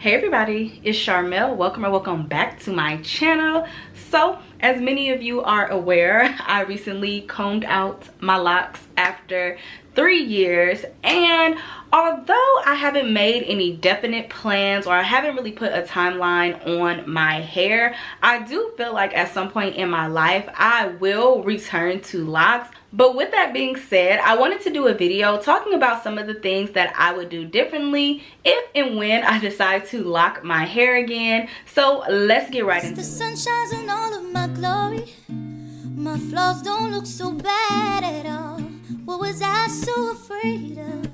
Hey everybody, it's Sharmel. Welcome back to my channel. So as many of you are aware, I recently combed out my locks after 3 years, and although I haven't made any definite plans or I haven't really put a timeline on my hair, I do feel like at some point in my life I will return to locks. But with that being said, I wanted to do a video talking about some of the things that I would do differently if and when I decide to lock my hair again. So let's get right into it. The sun shines on all of my glory. My flaws don't look so bad at all. What was I so afraid of?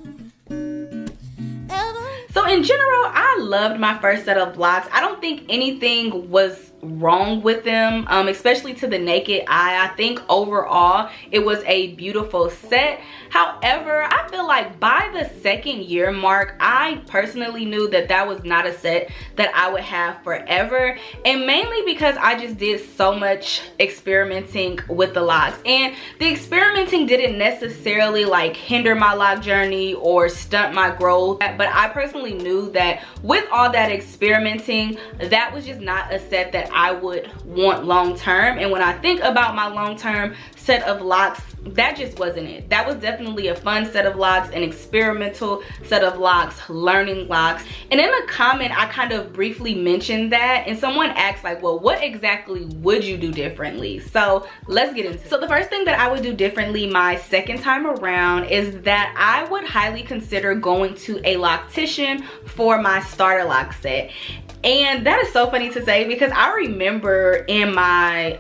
So in general, I loved my first set of locks. I don't think anything was wrong with them, especially to the naked eye. I think overall it was a beautiful set. However, I feel like by the 2nd year mark, I personally knew that that was not a set that I would have forever, and mainly because I just did so much experimenting with the locks, and the experimenting didn't necessarily like hinder my lock journey or stunt my growth, but I personally knew that with all that experimenting, that was just not a set that I would want long term. And when I think about my long term set of locks, that just wasn't it. That was definitely a fun set of locks, an experimental set of locks, learning locks. And in a comment, I kind of briefly mentioned that, and someone asked like, well, what exactly would you do differently? So let's get into it. So the first thing that I would do differently my second time around is that I would highly consider going to a Loctition for my starter lock set. And that is so funny to say because I remember in my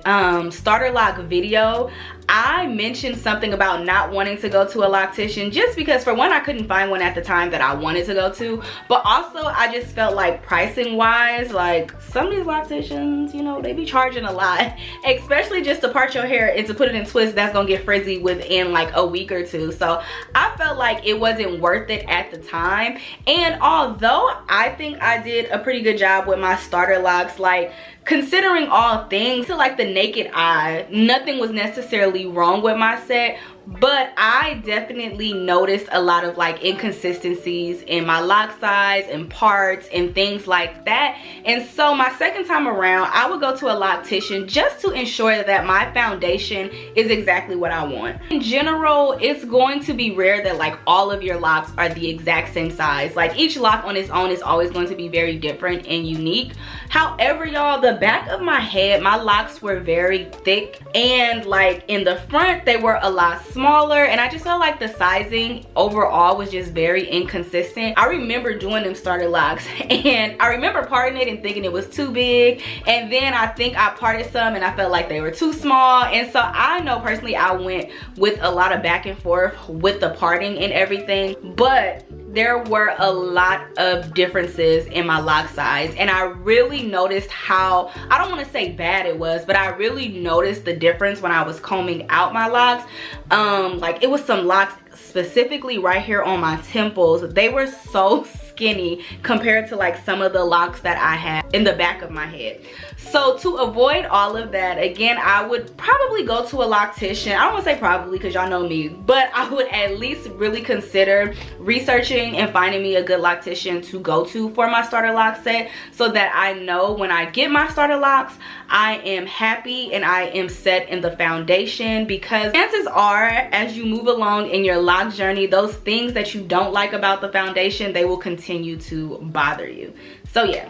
starter lock video, I mentioned something about not wanting to go to a Loctition just because, for one, I couldn't find one at the time that I wanted to go to, but also I just felt like pricing wise, like some of these Loctitions, you know, they be charging a lot, especially just to part your hair and to put it in twists that's gonna get frizzy within like a week or two. So I felt like it wasn't worth it at the time. And although I think I did a pretty good job with my starter locks, like considering all things, to like the naked eye, nothing was necessarily wrong with my set, but I definitely noticed a lot of like inconsistencies in my lock size and parts and things like that. And so my second time around, I would go to a Loctition just to ensure that my foundation is exactly what I want. In general, it's going to be rare that like all of your locks are the exact same size. Like each lock on its own is always going to be very different and unique. However, y'all, the back of my head, my locks were very thick, and like in the front they were a lot smaller, and I just felt like the sizing overall was just very inconsistent. I remember doing them starter locks, and I remember parting it and thinking it was too big, and then I think I parted some and I felt like they were too small. And so I know personally I went with a lot of back and forth with the parting and everything, but there were a lot of differences in my lock size, and I really noticed how, I don't want to say bad it was, but I really noticed the difference when I was combing out my locks. Like it was some locks specifically right here on my temples, they were so skinny compared to like some of the locks that I had in the back of my head. So to avoid all of that, again, I would probably go to a Loctition. I don't want to say probably because y'all know me, but I would at least really consider researching and finding me a good Loctition to go to for my starter lock set, so that I know when I get my starter locks, I am happy and I am set in the foundation. Because chances are, as you move along in your lock journey, those things that you don't like about the foundation, they will continue to bother you. So yeah,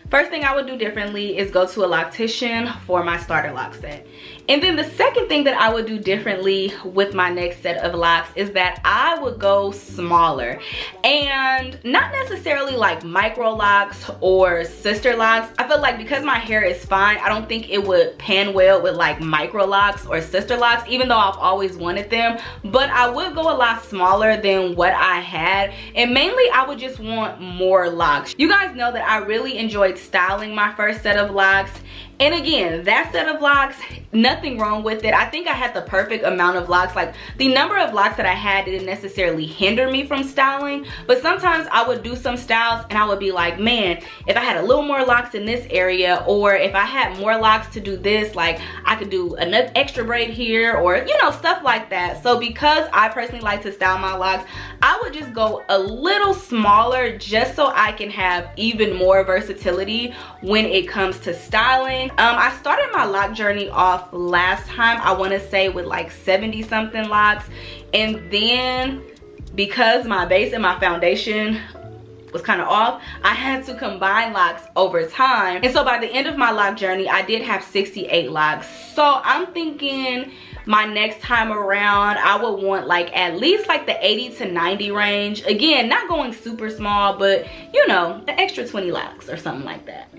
first thing I would do differently is go to a Loctition for my starter lock set. And then the second thing that I would do differently with my next set of locks is that I would go smaller, and not necessarily like micro locks or sister locks. I feel like because my hair is fine, I don't think it would pan well with like micro locks or sister locks, even though I've always wanted them. But I would go a lot smaller than what I had, and mainly I would just want more locks. You guys know that I really enjoy enjoyed styling my first set of locks. And again, that set of locks, nothing wrong with it. I think I had the perfect amount of locks. Like, the number of locks that I had didn't necessarily hinder me from styling, but sometimes I would do some styles and I would be like, man, if I had a little more locks in this area, or if I had more locks to do this, like I could do another extra braid here, or you know, stuff like that. So because I personally like to style my locks, I would just go a little smaller just so I can have even more versatility when it comes to styling. I started my lock journey off last time, I want to say, with like 70 something locks, and then because my base and my foundation was kind of off, I had to combine locks over time, and so by the end of my lock journey I did have 68 locks. So I'm thinking my next time around I would want like at least like the 80 to 90 range. Again, not going super small, but you know, the extra 20 locks or something like that.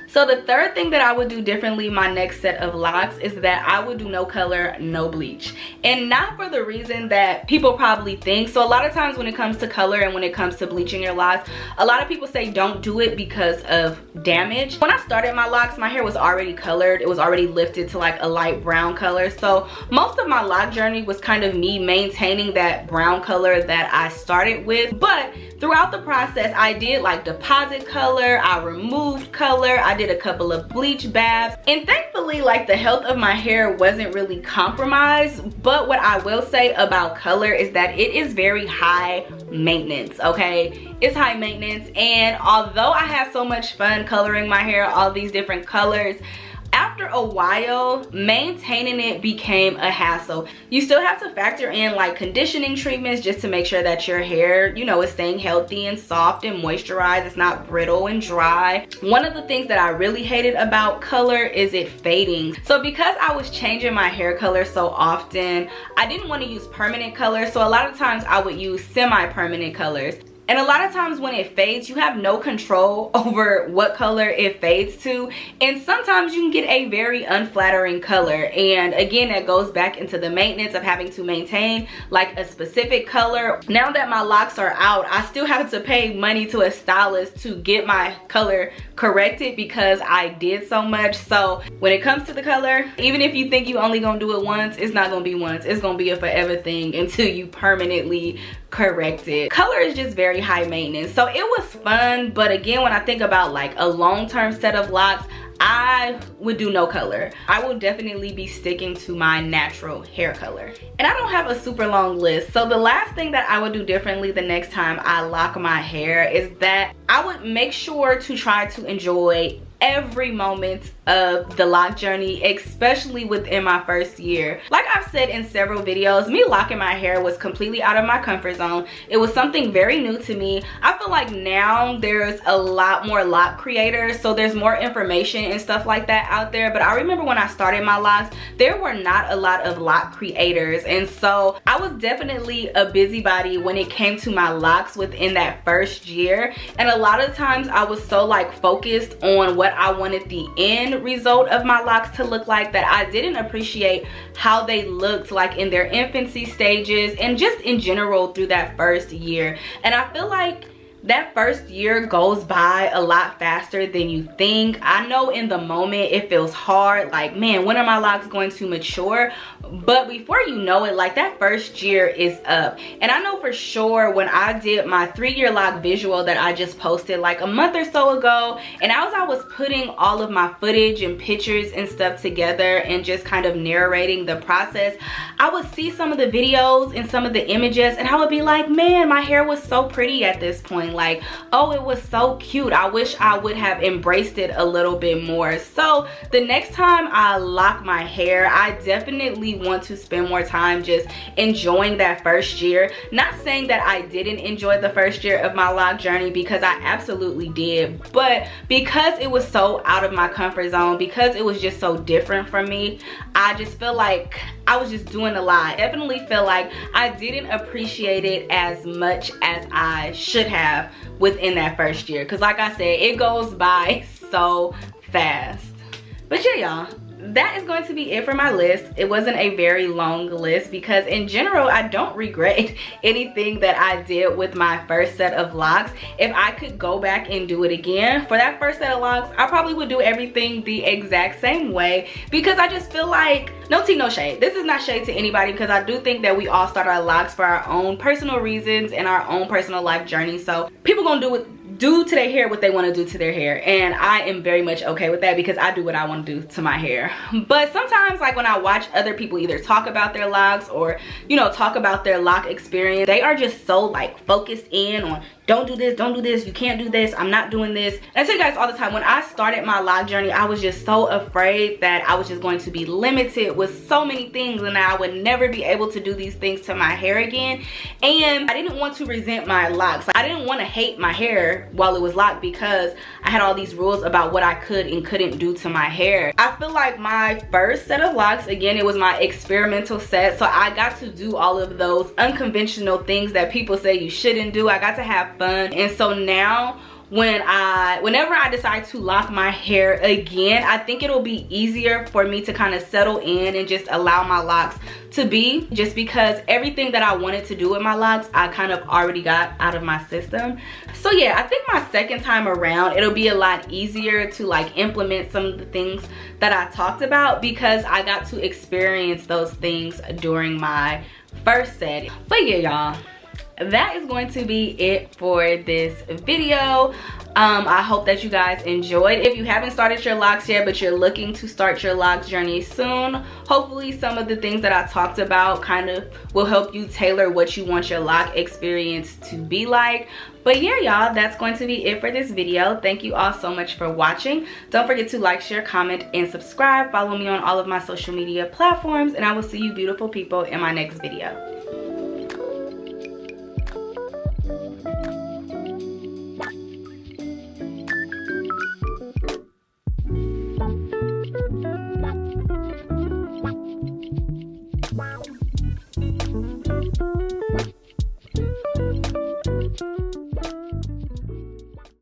So the third thing that I would do differently my next set of locks is that I would do no color, no bleach. And not for the reason that people probably think. So a lot of times when it comes to color and when it comes to bleaching your locks, a lot of people say don't do it because of damage. When I started my locks, my hair was already colored. It was already lifted to like a light brown color. So most of my lock journey was kind of me maintaining that brown color that I started with. But throughout the process, I did like deposit color, I removed color, I did a couple of bleach baths, and thankfully like the health of my hair wasn't really compromised. But what I will say about color is that it is very high maintenance, okay? It's high maintenance, and although I had so much fun coloring my hair all these different colors, after a while maintaining it became a hassle. You still have to factor in like conditioning treatments just to make sure that your hair, you know, is staying healthy and soft and moisturized. It's not brittle and dry. One of the things that I really hated about color is it fading. So because I was changing my hair color so often, I didn't want to use permanent color, so a lot of times I would use semi-permanent colors. And a lot of times when it fades, you have no control over what color it fades to. And sometimes you can get a very unflattering color. And again, that goes back into the maintenance of having to maintain like a specific color. Now that my locks are out, I still have to pay money to a stylist to get my color corrected because I did so much. So when it comes to the color, even if you think you only gonna do it once, it's not gonna be once. It's gonna be a forever thing until you permanently correct it. Color is just very high maintenance. So it was fun, but again, when I think about like a long-term set of locks, I would do no color. I will definitely be sticking to my natural hair color. And I don't have a super long list. So the last thing that I would do differently the next time I lock my hair is that I would make sure to try to enjoy every moment of the lock journey, especially within my first year. Like I've said in several videos, me locking my hair was completely out of my comfort zone. It was something very new to me. I feel like now there's a lot more lock creators, so there's more information and stuff like that out there. But I remember when I started my locks, there were not a lot of lock creators, and so I was definitely a busybody when it came to my locks within that first year. And a lot of times I was so like focused on what I wanted the end result of my locks to look like that I didn't appreciate how they looked like in their infancy stages and just in general through that first year. And I feel like that first year goes by a lot faster than you think. I know in the moment it feels hard, like, man, when are my locks going to mature? But before you know it, like that first year is up. And I know for sure when I did my 3-year lock visual that I just posted like a month or so ago, and as I was putting all of my footage and pictures and stuff together and just kind of narrating the process, I would see some of the videos and some of the images and I would be like, man, my hair was so pretty at this point. Like, oh, it was so cute. I wish I would have embraced it a little bit more. So the next time I lock my hair, I definitely want to spend more time just enjoying that first year. Not saying that I didn't enjoy the first year of my lock journey, because I absolutely did, but because it was so out of my comfort zone, because it was just so different from me, I just feel like I was just doing a lot. I definitely feel like I didn't appreciate it as much as I should have within that first year, because like I said, it goes by so fast. But yeah, y'all, that is going to be it for my list. It wasn't a very long list because in general I don't regret anything that I did with my first set of locks. If I could go back and do it again for that first set of locks, I probably would do everything the exact same way, because I just feel like, no tea, no shade. This is not shade to anybody, because I do think that we all start our locks for our own personal reasons and our own personal life journey. So people gonna do to their hair what they want to do to their hair, and I am very much okay with that because I do what I want to do to my hair. But sometimes, like when I watch other people either talk about their locks or, you know, talk about their lock experience, they are just so like focused in on, don't do this, don't do this, you can't do this, I'm not doing this. And I tell you guys all the time, when I started my lock journey, I was just so afraid that I was just going to be limited with so many things and I would never be able to do these things to my hair again. And I didn't want to resent my locks. I didn't want to hate my hair while it was locked because I had all these rules about what I could and couldn't do to my hair. I feel like my first set of locks, again, it was my experimental set, so I got to do all of those unconventional things that people say you shouldn't do. I got to have fun. And so now whenever I decide to lock my hair again, I think it'll be easier for me to kind of settle in and just allow my locks to be, just because everything that I wanted to do with my locks I kind of already got out of my system. So yeah, I think my second time around it'll be a lot easier to like implement some of the things that I talked about, because I got to experience those things during my first set. But yeah, y'all, that is going to be it for this video. I hope that you guys enjoyed. If you haven't started your locks yet but you're looking to start your locks journey soon, hopefully some of the things that I talked about kind of will help you tailor what you want your lock experience to be like. But yeah, y'all, that's going to be it for this video. Thank you all so much for watching. Don't forget to like, share, comment, and subscribe. Follow me on all of my social media platforms, and I will see you beautiful people in my next video.